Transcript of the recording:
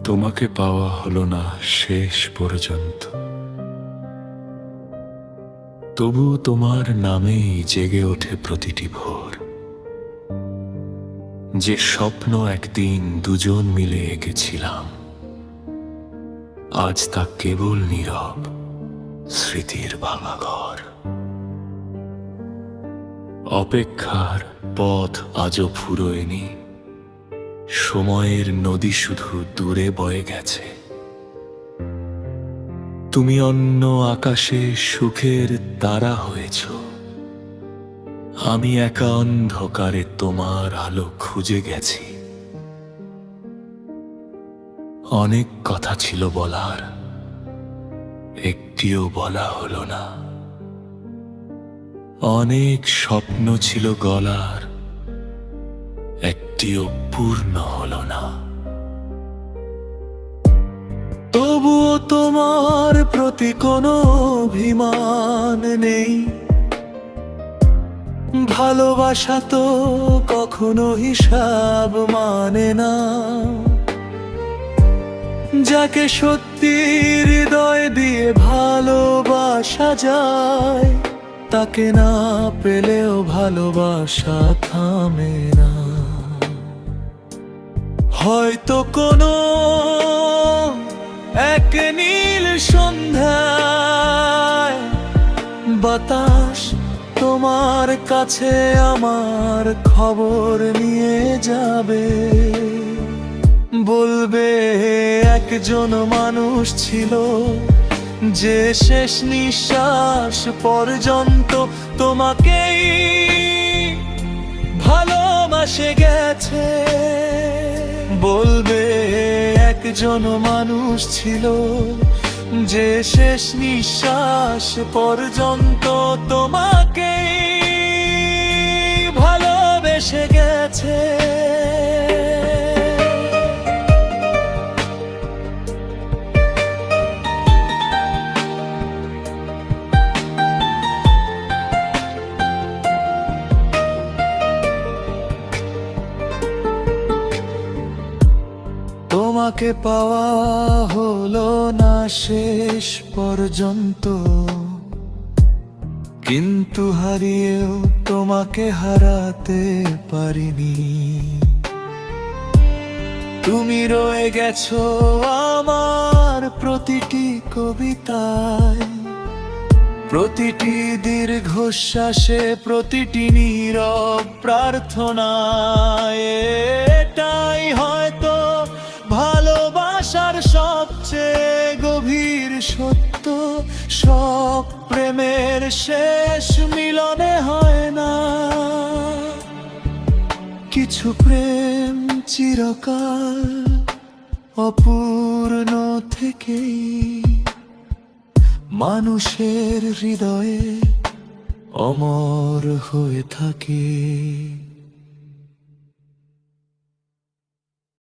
তোমাকে পাওয়া হলো না শেষ পর্যন্ত, তবু তোমার নামেই জেগে ওঠে প্রতিটি ভোর। যে স্বপ্ন একদিন দুজন মিলে এঁকেছিলাম, আজ তা কেবল নীরব স্মৃতির ভাঙা ঘর। অপেক্ষার পথ আজও ফুরোয়নি, সময়ের নদী শুধু দূরে বয়ে গেছে। তুমি অন্য আকাশে সুখের তারা হয়েছ, আমি একা অন্ধকারে তোমার আলো খুঁজে গেছি। অনেক কথা ছিল বলার, একটিও বলা হলো না। অনেক স্বপ্ন ছিল গলার, একটিও পূর্ণ হলো না। তবুও তোমার প্রতি কোনো অভিমান নেই। ভালোবাসা তো কখনো হিসাব মানে না। যাকে সত্যি হৃদয় দিয়ে ভালোবাসা যায়, তাকে না পেলেও ভালোবাসা থামে না। হয়তো কোনো এক নীল সন্ধ্যায় বাতাস তোমার কাছে আমার খবর নিয়ে যাবে। বলবে একজন মানুষ ছিল, যে শেষ নিঃশ্বাস পর্যন্ত তোমাকেই ভালোবাসে গেছে। বলবে একজন মানুষ ছিল, যে শেষ নিঃশ্বাস পর্যন্ত তোমাকেই ভালোবেসে গেছে। তোমাকে পাওয়া হলো না শেষ পর্যন্ত, কিন্তু হারিয়েও তোমাকে হারাতে পারিনি। তুমি রয়ে গেছো আমার প্রতিটি কবিতায়, প্রতিটি দীর্ঘশ্বাসে, প্রতিটি নীরব প্রার্থনায়। এটাই হয়তো ভালোবাসার সবচেয়ে গভীর সত্য। সব প্রেমের শেষ মিলনে হয় না, কিছু প্রেম চিরকাল অপূর্ণ থেকেই মানুষের হৃদয়ে অমর হয়ে থাকে।